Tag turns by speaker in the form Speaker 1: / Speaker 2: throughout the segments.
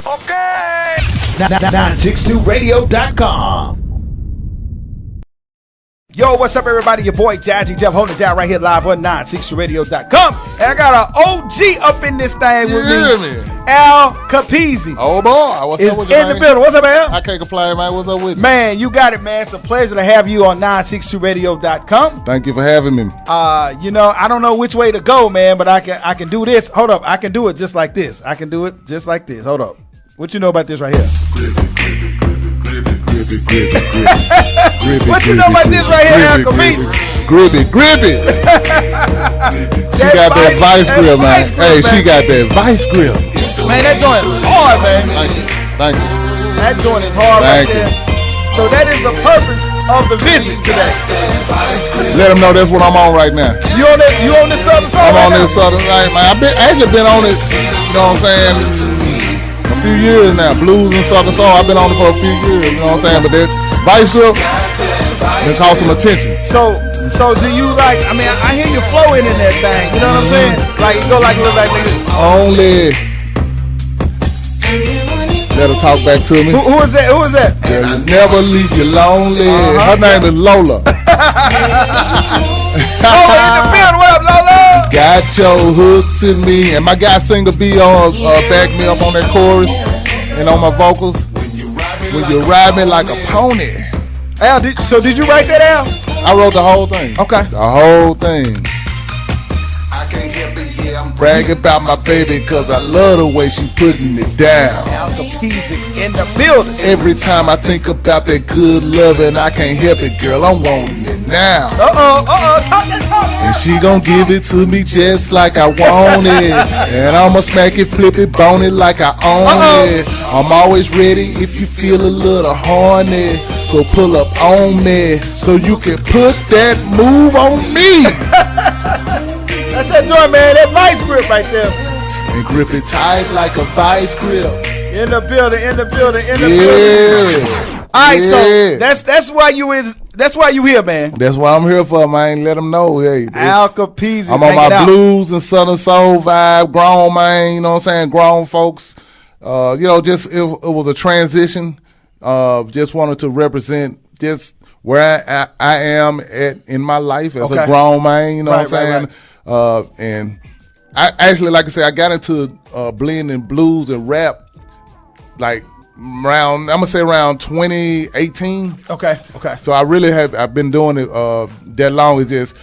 Speaker 1: Okay.
Speaker 2: 962radio.com.
Speaker 3: Yo, what's up, everybody? Your boy Jazzy Jeff holding it down right here live on 960radio.com. And I got an OG up in this thing with me. Al Kapeezy.
Speaker 4: Oh, boy. What's up with you,
Speaker 3: in
Speaker 4: man?
Speaker 3: the building. What's up, Al?
Speaker 4: I can't complain, man. What's up with you?
Speaker 3: Man, you got it, man. It's a pleasure to have you on 960radio.com.
Speaker 4: Thank you for having me.
Speaker 3: You know, I don't know which way to go, man, but I can do this. Hold up. I can do it just like this. I can do it just like this. Hold up. What you know about this right here? What you know about this right here, Al Kapeezy?
Speaker 4: Gribby. She got that vice grip, man. Hey, she got that vice grip.
Speaker 3: Man, that joint is hard, man.
Speaker 4: Thank you.
Speaker 3: That joint is hard right there. So that is the purpose of the visit today.
Speaker 4: Let them know that's what I'm on right now.
Speaker 3: You on this Southern Soul?
Speaker 4: I'm on this Southern Soul, man. I've been on it, you know what I'm saying, a few years now. Blues and Southern Soul, I've been on it for a few years, you know what I'm saying? But that vice grip, it caught some attention.
Speaker 3: So do you like, I mean, I hear you flowing in that thing, you know what I'm saying? Like, you go like a little like this.
Speaker 4: Only. Let her talk back to me.
Speaker 3: Who is that?
Speaker 4: Girl, you never leave you lonely. Her name is Lola.
Speaker 3: Oh, in the building. What up, Lola?
Speaker 4: Got your hooks in me. And my guy singer B on back me up on that chorus and on my vocals. When you ride me like a pony.
Speaker 3: Al, did you write that out?
Speaker 4: I wrote the whole thing.
Speaker 3: Okay.
Speaker 4: The whole thing. Brag about my baby cause I love the way she putting it down.
Speaker 3: Al Kapeezy in the building.
Speaker 4: Every time I think about that good loving, I can't help it, girl, I'm wanting it now.
Speaker 3: Talk.
Speaker 4: And she gon' give it to me just like I want it. And I'ma smack it, flip it, bone it like I own it. I'm always ready if you feel a little horny. So pull up on me so you can put that move on me.
Speaker 3: That's that joint, man. That vice grip right there.
Speaker 4: And grip it tight like a vice grip.
Speaker 3: In the building.
Speaker 4: Yeah.
Speaker 3: All right, so that's why you here, man.
Speaker 4: That's what I'm here for, man. Let them know. Hey,
Speaker 3: Al Kapeezy.
Speaker 4: I'm on my blues and Southern Soul vibe. Grown, man. You know what I'm saying? Grown folks. You know, just it was a transition. Just wanted to represent just where I am in my life as a grown man. You know what I'm saying?
Speaker 3: Right.
Speaker 4: And I actually, like I said, I got into blending blues and rap like around 2018.
Speaker 3: Okay.
Speaker 4: So I've been doing it that long. It's just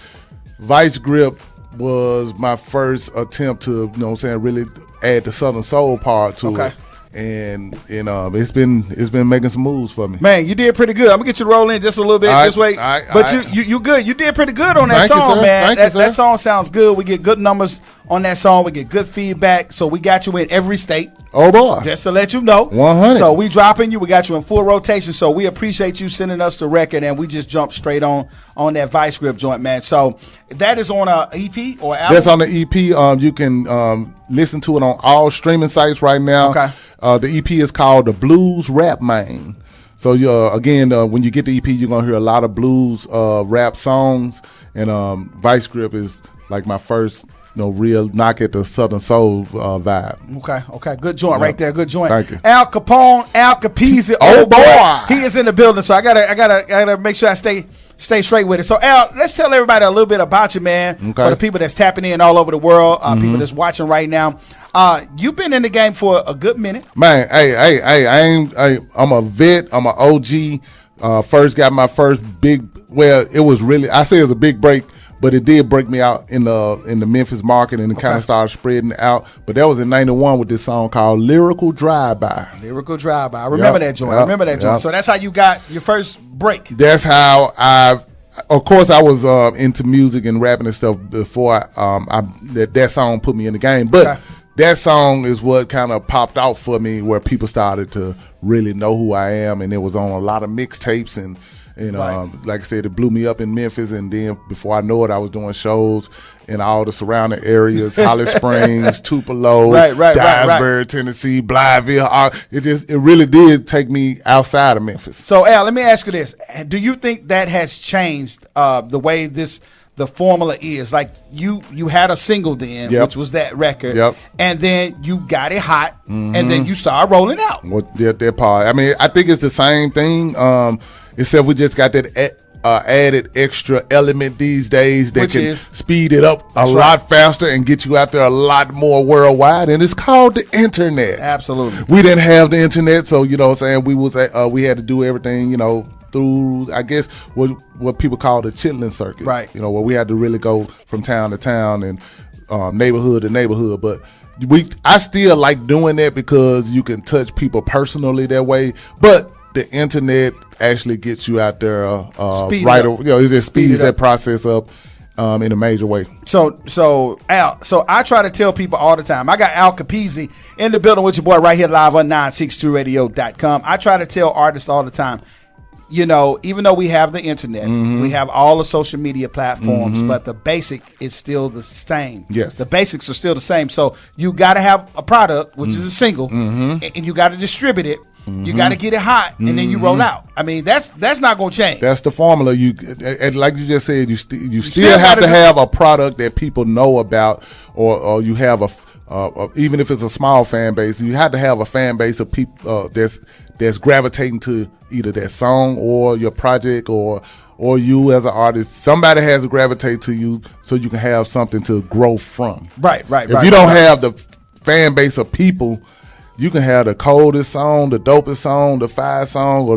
Speaker 4: vice grip was my first attempt to, you know what I'm saying, really add the Southern Soul part to it. And it's been making some moves for me.
Speaker 3: Man, you did pretty good. I'm gonna get you to roll in just a little bit this way. But you good. You did pretty good on that song, man. That song sounds good. We get good numbers on that song. We get good feedback. So we got you in every state.
Speaker 4: Oh boy.
Speaker 3: Just to let you know.
Speaker 4: 100.
Speaker 3: So we dropping you. We got you in full rotation. So we appreciate you sending us the record, and we just jumped straight on that vice grip joint, man. So that is on a EP or album?
Speaker 4: That's on the EP. You can listen to it on all streaming sites right now.
Speaker 3: Okay.
Speaker 4: The EP is called The Blues Rap Man. So again, when you get the EP, you're gonna hear a lot of blues rap songs, and vice grip is like my first real knock at the Southern Soul vibe.
Speaker 3: Okay, good joint right there, good joint.
Speaker 4: Thank you.
Speaker 3: Al Kapone, Al Kapeezy,
Speaker 4: oh boy,
Speaker 3: he is in the building. So I gotta make sure I stay straight with it. So Al, let's tell everybody a little bit about you, man. Okay. For the people that's tapping in all over the world, people that's watching right now. You've been in the game for a good minute,
Speaker 4: man. I'm a vet. I'm an OG. First got my first big. Well, it was really. I say it was a big break. But it did break me out in the Memphis market, and it kind of started spreading out. But that was in '91 with this song called "Lyrical Drive-By."
Speaker 3: Lyrical Drive-By. I remember that joint. So that's how you got your first break.
Speaker 4: That's how of course, I was into music and rapping and stuff before that song put me in the game. But that song is what kind of popped out for me, where people started to really know who I am, and it was on a lot of mixtapes and. Like I said, it blew me up in Memphis, and then before I know it, I was doing shows in all the surrounding areas: Holly Springs, Tupelo, Dyersburg, Tennessee, Blytheville. It really did take me outside of Memphis.
Speaker 3: So, Al, let me ask you this: do you think that has changed the way this the formula is. Like you had a single then, which was that record, and then you got it hot, and then you started rolling out.
Speaker 4: Well, that part. I mean, I think it's the same thing, except we just got that added extra element these days that can speed it up a lot faster and get you out there a lot more worldwide, and it's called the internet.
Speaker 3: Absolutely.
Speaker 4: We didn't have the internet, so you know what I'm saying, we had to do everything, you know, through, I guess, what people call the chitlin circuit,
Speaker 3: right?
Speaker 4: You know, where we had to really go from town to town and neighborhood to neighborhood. But I still like doing that because you can touch people personally that way. But the internet actually gets you out there right, you know, it just speeds that process up in a major way.
Speaker 3: So Al, I try to tell people all the time. I got Al Kapeezy in the building with your boy right here live on 962radio.com. I try to tell artists all the time, you know, even though we have the internet, we have all the social media platforms, but the basic is still the same.
Speaker 4: Yes.
Speaker 3: The basics are still the same. So you got to have a product, which is a single, and you got to distribute it. You got to get it hot, and then you roll out. I mean, that's not going to change.
Speaker 4: That's the formula. And like you just said, you still have to have a product that people know about, or you have even if it's a small fan base, you have to have a fan base of people that's gravitating to either that song or your project or you as an artist. Somebody has to gravitate to you so you can have something to grow from.
Speaker 3: Right.
Speaker 4: If you don't have the fan base of people, you can have the coldest song, the dopest song, the fire song,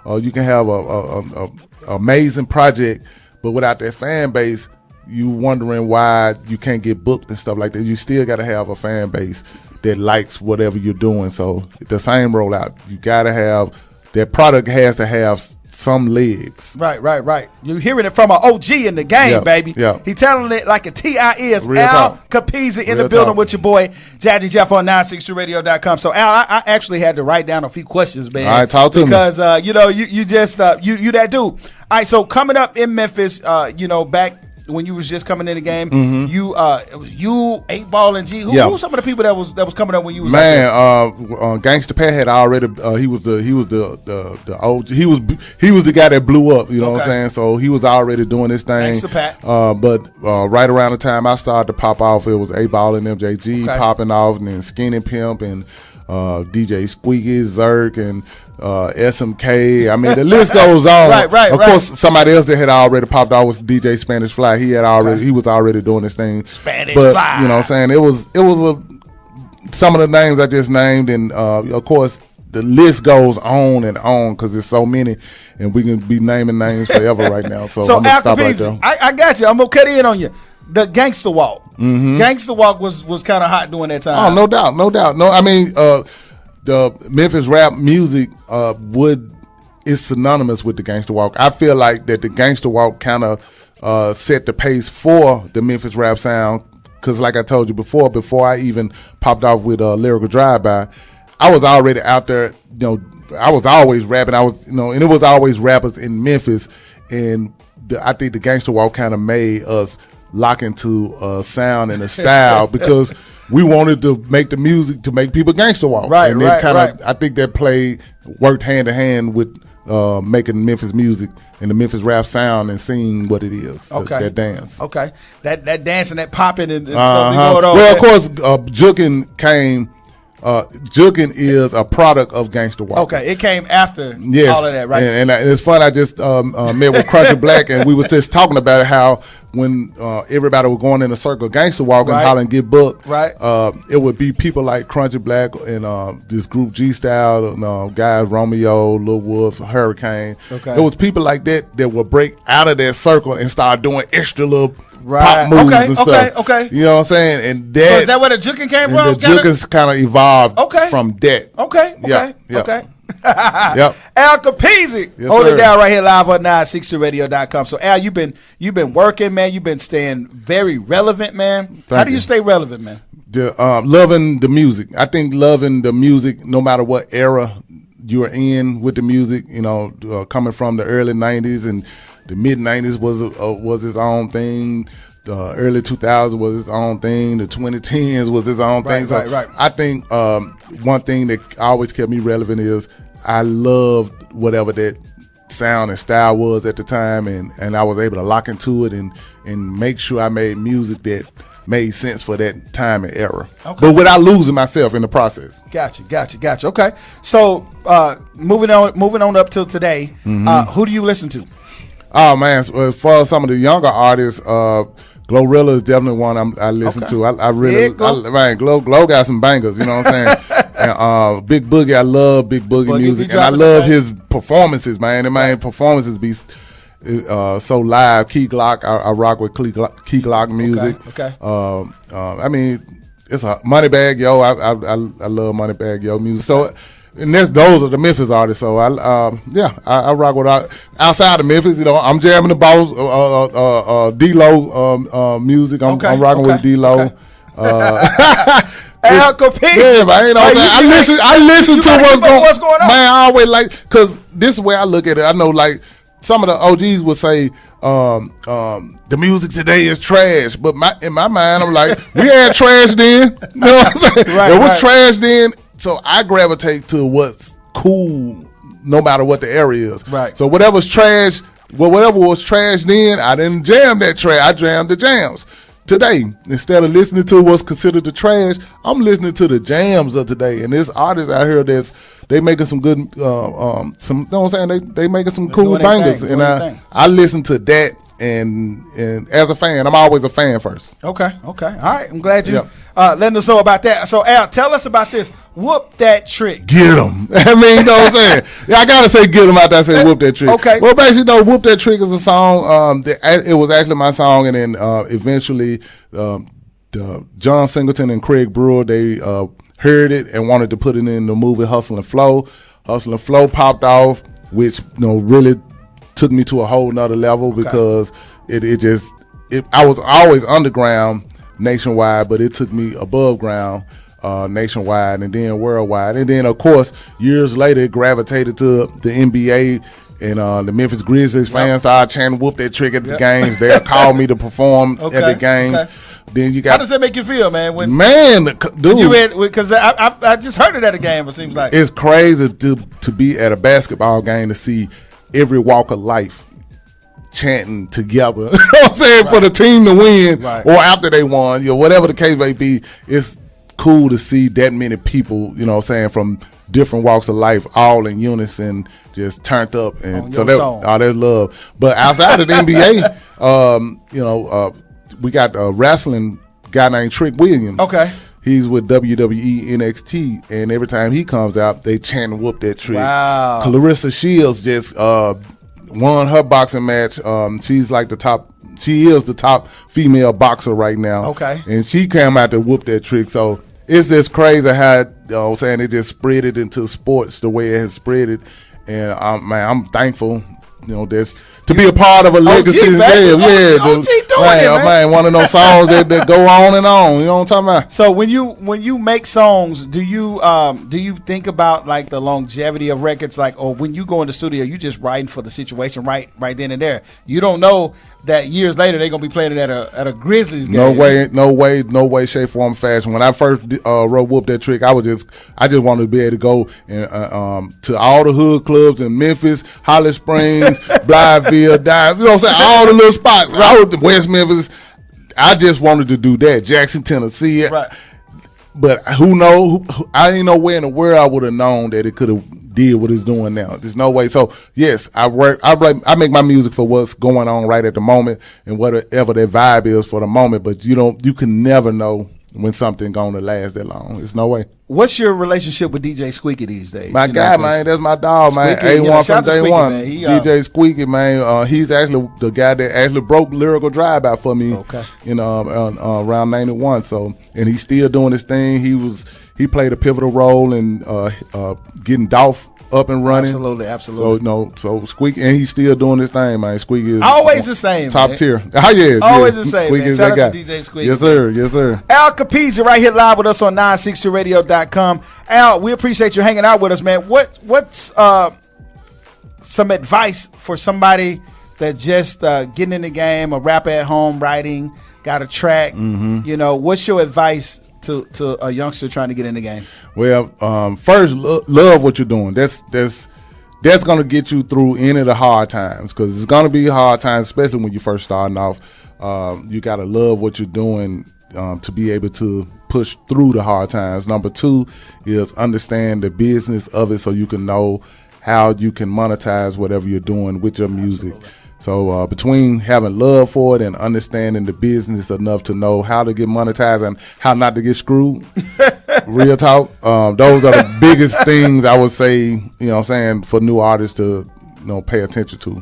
Speaker 4: or you can have a amazing project, but without that fan base, you wondering why you can't get booked and stuff like that. You still got to have a fan base that likes whatever you're doing. So the same rollout, you got to have that product has to have some legs.
Speaker 3: Right. You're hearing it from an OG in the game, baby.
Speaker 4: Yeah.
Speaker 3: He telling it like a T.I. is.
Speaker 4: Real
Speaker 3: Al
Speaker 4: talk.
Speaker 3: Kapeezy in
Speaker 4: Real
Speaker 3: the building
Speaker 4: talk.
Speaker 3: with your boy, Jazzy Jeff on 962radio.com. So, Al, I actually had to write down a few questions, man.
Speaker 4: All right, talk to me.
Speaker 3: Because, you know, you just, you that dude. All right, so coming up in Memphis, you know, back when you was just coming in the game, you 8 Ball and G. Who were some of the people that was coming up when you was
Speaker 4: Gangsta Pat had already he was the OG. He was the guy that blew up, you know what I'm saying? So he was already doing this thing.
Speaker 3: Gangsta Pat.
Speaker 4: But right around the time I started to pop off, it was 8 Ball and MJG popping off, and then Skinny Pimp and DJ Squeaky, Zerk, and SMK. I mean, the list goes on.
Speaker 3: Right.
Speaker 4: Of course, somebody else that had already popped off was DJ Spanish Fly. He was already doing this thing.
Speaker 3: Spanish
Speaker 4: but,
Speaker 3: Fly.
Speaker 4: You know what I'm saying? It was some of the names I just named, and of course the list goes on and on because there's so many, and we can be naming names forever right now. So I'm gonna stop right there.
Speaker 3: I got you. I'm gonna cut in on you. The Gangsta Walk. Gangsta Walk was kind of hot during that time.
Speaker 4: Oh, no doubt. No, I mean, the Memphis rap music is synonymous with the Gangsta Walk. I feel like that the Gangsta Walk kind of set the pace for the Memphis rap sound. Because like I told you before I even popped off with Lyrical Drive-By, I was already out there. You know, I was always rapping. And it was always rappers in Memphis. And I think the Gangsta Walk kind of made us lock into a sound and a style because we wanted to make the music to make people gangster walk.
Speaker 3: Right,
Speaker 4: and
Speaker 3: right.
Speaker 4: I think that worked hand in hand with making Memphis music and the Memphis rap sound and seeing what it is.
Speaker 3: Okay.
Speaker 4: That dance.
Speaker 3: Okay. That dancing, that popping and stuff
Speaker 4: Uh-huh.
Speaker 3: going on.
Speaker 4: Well, of course, Jukin came. Jukin is a product of Gangsta Walk.
Speaker 3: Okay, it came after all of that, right?
Speaker 4: And it's fun. I just met with Crunchy Black, and we was just talking about how when everybody was going in a circle, Gangsta Walk and holler and get booked,
Speaker 3: right?
Speaker 4: It would be people like Crunchy Black and this group G Style, guys Romeo, Lil Wolf, Hurricane.
Speaker 3: Okay,
Speaker 4: it was people like that would break out of that circle and start doing extra little pop moves and stuff. Okay. You know what I'm saying? And that,
Speaker 3: so is that where the juking came from?
Speaker 4: The juking kind of evolved from that.
Speaker 3: Okay.
Speaker 4: Yep.
Speaker 3: Al Kapeezy, hold it down right here live on 962radio.com. So Al, you've been working, man. You've been staying very relevant, man. How do you stay relevant, man?
Speaker 4: Loving the music. I think loving the music, no matter what era you're in with the music. Coming from the early '90s and the mid '90s was its own thing. The early 2000s was its own thing. The 2010s was its own thing. So
Speaker 3: right.
Speaker 4: I think one thing that always kept me relevant is I loved whatever that sound and style was at the time, and I was able to lock into it and make sure I made music that made sense for that time and era, but without losing myself in the process.
Speaker 3: Gotcha. Okay, so moving on up till today, who do you listen to?
Speaker 4: Oh man, for some of the younger artists, Glorilla is definitely one I listen to. I really, Glow got some bangers. You know what I'm saying? And Big Boogie, I love Big Boogie music, and I love his performances, man. And my performances be so live. Key Glock, I rock with Key Glock music.
Speaker 3: Okay.
Speaker 4: I mean, it's a Moneybag Yo. I love Moneybag Yo music. So. And those are the Memphis artists. So I rock with outside of Memphis. You know, I'm jamming the boss, D-Lo music. I'm rocking with D-Lo.
Speaker 3: Al Kapeezy.
Speaker 4: Yeah, man. You know what I'm saying? I listen to what's going on. Man, I always because this is the way I look at it. I know, like, some of the OGs would say, the music today is trash. But in my mind, I'm like, we had trash then. You know what I'm saying? It was trash then. So I gravitate to what's cool, no matter what the area is.
Speaker 3: Right.
Speaker 4: So whatever was trash then, I didn't jam that trash. I jammed the jams. Today, instead of listening to what's considered the trash, I'm listening to the jams of today. And there's artists out here they making some good, you know what I'm saying? They making some cool bangers, and I listen to that. And as a fan, I'm always a fan first.
Speaker 3: Okay. All right. I'm glad you letting us know about that. So, Al, tell us about this. Whoop That Trick.
Speaker 4: Get them. I mean, you know what I'm saying? Yeah, I got to say get them out there. I say Whoop That Trick.
Speaker 3: Okay.
Speaker 4: Well, basically, Whoop That Trick is a song. It was actually my song, and then eventually John Singleton and Craig Brewer, they heard it and wanted to put it in the movie Hustle and Flow. Hustle and Flow popped off, which, you know, really took me to a whole nother level because I was always underground nationwide, but it took me above ground nationwide and then worldwide. And then, of course, years later, it gravitated to the NBA, and the Memphis Grizzlies fans started chanting "Whoop That Trick" at the games. They'll call me to perform at the games. Okay. Then you got.
Speaker 3: How does that make you feel, man?
Speaker 4: Dude,
Speaker 3: because I just heard it at a game. It seems like
Speaker 4: it's crazy to be at a basketball game to see every walk of life chanting together. You know what I'm saying? Right. For the team to win, or after they won, you know, whatever the case may be. It's cool to see that many people, you know what I'm saying, from different walks of life, all in unison, just turned up, and so there's love. But outside of the NBA, you know, we got a wrestling guy named Trick Williams.
Speaker 3: Okay.
Speaker 4: He's with WWE NXT, and every time he comes out, they chant and Whoop That Trick.
Speaker 3: Wow.
Speaker 4: Clarissa Shields just won her boxing match. She's like she is the top female boxer right now. Okay. And she came out to Whoop That Trick. So it's just crazy how, you know what I'm saying, it just spread it into sports the way it has spread it. And I'm thankful, you know, to be a part of a legacy.
Speaker 3: OG doing it,
Speaker 4: man. One of those songs that go on and on. You know what I'm talking about?
Speaker 3: So when you make songs, do you think about like the longevity of records, like, or when you go in the studio, you just writing for the situation right then and there? You don't know that years later they're gonna be playing it at a Grizzlies game.
Speaker 4: No way, shape, form, fashion. When I first wrote Whoop That Trick, I just wanted to be able to go and, to all the hood clubs in Memphis, Holly Springs, Blytheville, Dime, you know what I'm saying, all the little spots. Right. I was in West Memphis. I just wanted to do that. Jackson, Tennessee. Right. But I didn't know where in the world I would have known that it could have did what it's doing now. There's no way. So yes, I make my music for what's going on right at the moment and whatever that vibe is for the moment. But you can never know when something gonna last that long. There's no way.
Speaker 3: What's your relationship with DJ Squeaky these days?
Speaker 4: My guy, man, that's my dog, man. A1 from day one. DJ Squeaky, man. He's actually the guy that actually broke Lyrical Drive out for me. Okay. Around 91. So, and he's still doing his thing. He played a pivotal role in getting Dolph up and running.
Speaker 3: Absolutely.
Speaker 4: So Squeaky, and he's still doing his thing, man. Squeaky is
Speaker 3: always the same,
Speaker 4: top tier.
Speaker 3: Always the same. Squeaky, man. Shout out to DJ Squeaky.
Speaker 4: Yes, sir.
Speaker 3: Al Kapeezy right here live with us on 960radio.com. Al, we appreciate you hanging out with us, man. What's some advice for somebody that just getting in the game, a rapper at home, writing, got a track? Mm-hmm. You know, what's your advice to a youngster trying to get in the game?
Speaker 4: Well, first, love what you're doing. That's that's gonna get you through any of the hard times, because it's gonna be hard times, especially when you first starting off. You gotta love what you're doing to be able to push through the hard times. Number 2 is understand the business of it, so you can know how you can monetize whatever you're doing with your music. Absolutely. So between having love for it and understanding the business enough to know how to get monetized and how not to get screwed, real talk, those are the biggest things I would say, you know what I'm saying, for new artists to, you know, pay attention to.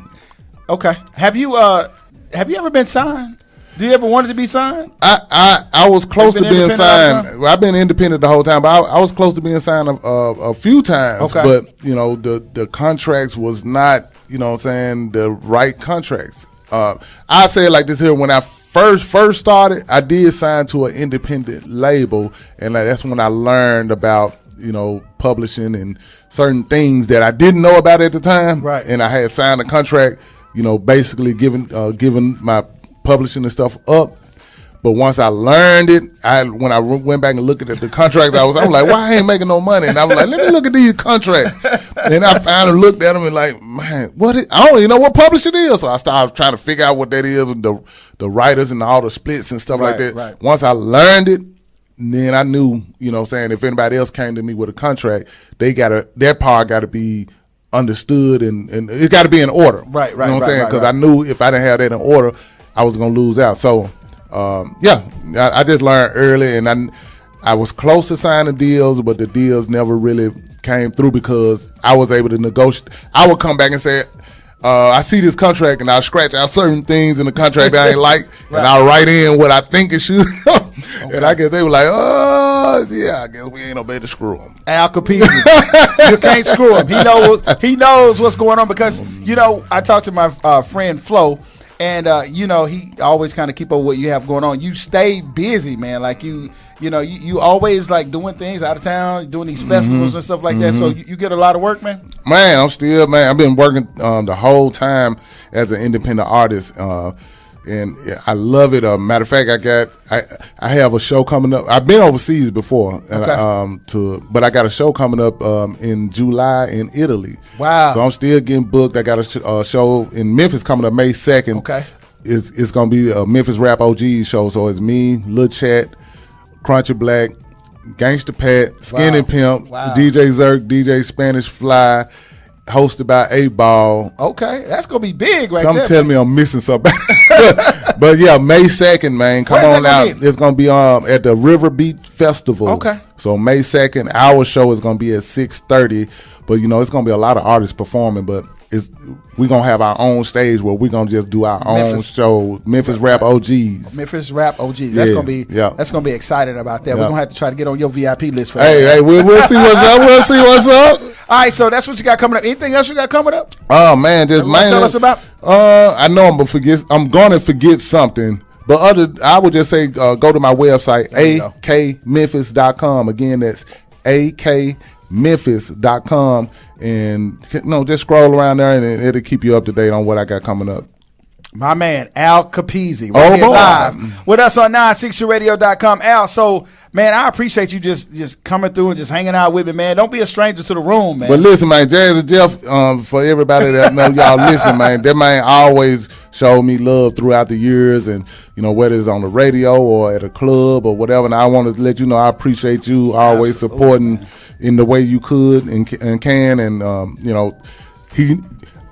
Speaker 3: Okay. Have you ever been signed? Do you ever wanted to be signed?
Speaker 4: I was close to being signed. I've been independent the whole time, but I was close to being signed a few times. Okay. But, you know, the contracts was not, you know what I'm saying, the right contracts. I say it like this here. When I first started, I did sign to an independent label, and that's when I learned about, you know, publishing and certain things that I didn't know about at the time.
Speaker 3: Right.
Speaker 4: And I had signed a contract, you know, basically giving my publishing and stuff up. But once I learned it, when I went back and looked at the contracts, I'm like, why I ain't making no money? And I was like, let me look at these contracts. And I finally looked at them and like, man, I don't even know what publishing is. So I started trying to figure out what that is, and the writers and all the splits and stuff like that. Right. Once I learned it, then I knew, you know what I'm saying, if anybody else came to me with a contract, their part got to be understood, and it's got to be in order.
Speaker 3: Right.
Speaker 4: You know what I'm saying? Because I knew if I didn't have that in order, I was going to lose out. So, I just learned early, and I was close to signing deals, but the deals never really came through because I was able to negotiate. I would come back and say, I see this contract, and I'll scratch out certain things in the contract that I ain't like, right. And I'll write in what I think it should. Okay. And I guess they were like, yeah, I guess we ain't no better to screw him.
Speaker 3: Al Kapeezy, you can't screw him. He knows what's going on, because, you know, I talked to my friend Flo, and you know, he always kind of keep up with what you have going on. You stay busy, man. Like you always like doing things out of town, doing these festivals and stuff like that. So you get a lot of work, man.
Speaker 4: Man, I've been working the whole time as an independent artist, and I love it. Matter of fact, I have a show coming up. I've been overseas before, and, but I got a show coming up in July in Italy.
Speaker 3: Wow!
Speaker 4: So I'm still getting booked. I got a show in Memphis coming up May 2nd.
Speaker 3: Okay,
Speaker 4: it's gonna be a Memphis Rap OG show. So it's me, Lil Chat, Crunchy Black, Gangsta Pat, Skinny Pimp, DJ Zerk, DJ Spanish Fly, hosted by 8Ball.
Speaker 3: Okay, that's gonna be big, right?
Speaker 4: Some telling me I'm missing something, but yeah, May 2nd, man, come on out. It's gonna be at the River Beach Festival.
Speaker 3: Okay,
Speaker 4: so May 2nd, our show is gonna be at 6:30. But you know, it's gonna be a lot of artists performing, but we're gonna have our own stage where we're gonna just do our own show. Memphis Rap OGs.
Speaker 3: Memphis Rap OGs. That's gonna be exciting about that. We're gonna have to try to get on your VIP list for that.
Speaker 4: Hey, we'll see what's up. We'll see what's up.
Speaker 3: All right, so that's what you got coming up. Anything else you got coming up?
Speaker 4: Oh man, just mainly
Speaker 3: tell us about.
Speaker 4: I know I'm gonna forget something. But I would just say go to my website, akmemphis.com. Again, that's akmemphis.com, and just scroll around there, and it'll keep you up to date on what I got coming up.
Speaker 3: My man, Al Kapeezy, right here live with us on 960radio.com. Al, so, man, I appreciate you just coming through and just hanging out with me, man. Don't be a stranger to the room, man.
Speaker 4: But listen, man, Jazz and Jeff, for everybody that know y'all listening, man, that man always showed me love throughout the years, and, whether it's on the radio or at a club or whatever, and I want to let you know I appreciate you always supporting in the way you could and can, and,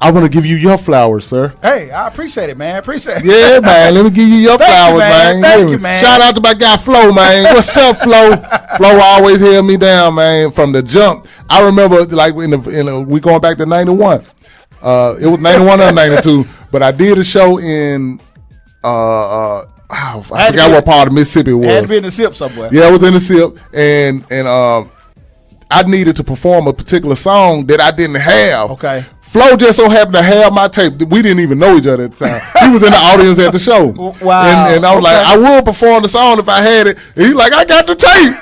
Speaker 4: I want to give you your flowers, sir.
Speaker 3: Hey, I appreciate it, man. Appreciate it.
Speaker 4: Yeah, man. Let me give you your flowers, man.
Speaker 3: Thank you, man.
Speaker 4: Shout out to my guy, Flo, man. What's up, Flo? Flo always held me down, man, from the jump. I remember, like, we going back to 91. It was 91 or 92, but I did a show in, I forgot what part of Mississippi it was.
Speaker 3: It had to be in the SIP somewhere.
Speaker 4: Yeah, it was in the SIP, and I needed to perform a particular song that I didn't have.
Speaker 3: Okay.
Speaker 4: Flo just so happened to have my tape. We didn't even know each other at the time. He was in the audience at the show.
Speaker 3: Wow.
Speaker 4: And I was like, I would perform the song if I had it. And he's like, I got the tape.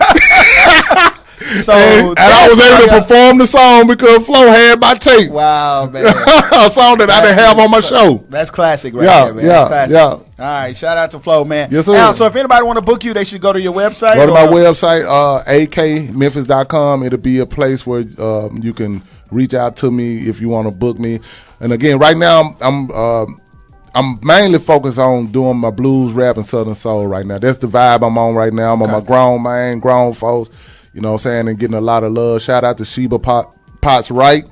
Speaker 3: So
Speaker 4: and I was able to perform the song because Flo had my tape.
Speaker 3: Wow, man.
Speaker 4: A song that I didn't have on my show.
Speaker 3: That's classic right there, man. That's classic. All right, shout out to Flo, man.
Speaker 4: Yes, sir.
Speaker 3: Al, so if anybody want to book you, they should go to your website.
Speaker 4: Go to my website, akmemphis.com. It'll be a place where you can reach out to me if you want to book me. And again, right now I'm mainly focused on doing my blues, rap, and Southern soul right now. That's the vibe I'm on right now. I'm on my grown folks, you know what I'm saying, and getting a lot of love. Shout out to Sheba Potts Wright.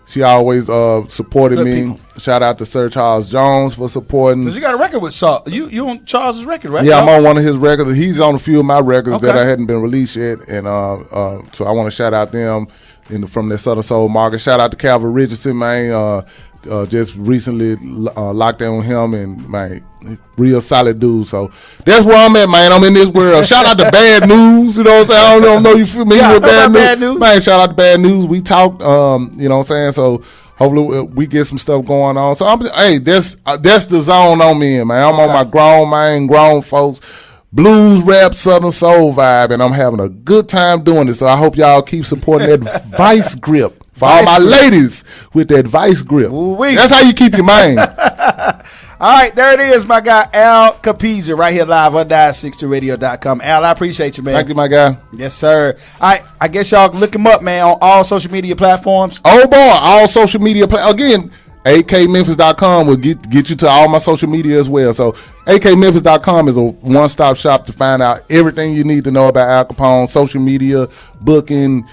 Speaker 4: She always supported
Speaker 3: Good
Speaker 4: me.
Speaker 3: people.
Speaker 4: Shout out to Sir Charles Jones for supporting.
Speaker 3: Because you got a record with Saul. You on Charles's record, right?
Speaker 4: Yeah, I'm on one of his records. He's on a few of my records that I hadn't been released yet. And so I want to shout out them from the Southern Soul market. Shout out to Calvin Richardson, man. Just recently locked in on him, and man, real solid dude. So that's where I'm at, man. I'm in this world. Shout out to Bad News. You know what I'm saying? I don't know you familiar with Bad News. Man, shout out to Bad News. We talked, you know what I'm saying? So hopefully we get some stuff going on. So that's the zone I'm in, man. I'm on my grown folks. Blues, rap, Southern soul vibe, and I'm having a good time doing this. So I hope y'all keep supporting that vice grip. For all my ladies with that vice grip.
Speaker 3: Ooh-wee.
Speaker 4: That's how you keep your mind.
Speaker 3: All right, there it is, my guy, Al Kapeezy, right here live on 962radio.com. Al, I appreciate you, man.
Speaker 4: Thank you, my guy.
Speaker 3: Yes, sir. All right, I guess y'all can look him up, man, on all social media platforms.
Speaker 4: Oh, boy, all social media. Again, akmemphis.com will get you to all my social media as well. So akmemphis.com is a one-stop shop to find out everything you need to know about Al Kapone, social media, booking,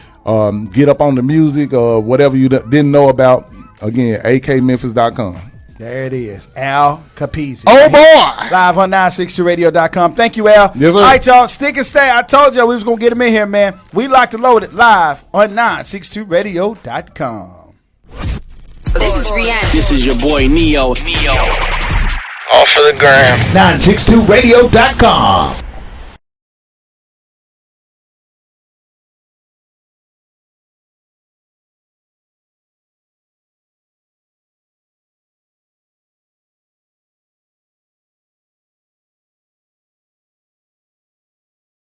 Speaker 4: get up on the music or whatever you didn't know about. Again, akmemphis.com.
Speaker 3: There it is, Al Kapeezy.
Speaker 4: Oh, boy.
Speaker 3: Live on 962radio.com. Thank you, Al.
Speaker 4: Yes, sir.
Speaker 3: All right, y'all, stick and stay. I told y'all we was going to get him in here, man. We locked and loaded live on 962radio.com.
Speaker 1: This is Rihanna.
Speaker 2: This is your boy Neo.
Speaker 5: Off of the gram.
Speaker 6: 962radio.com.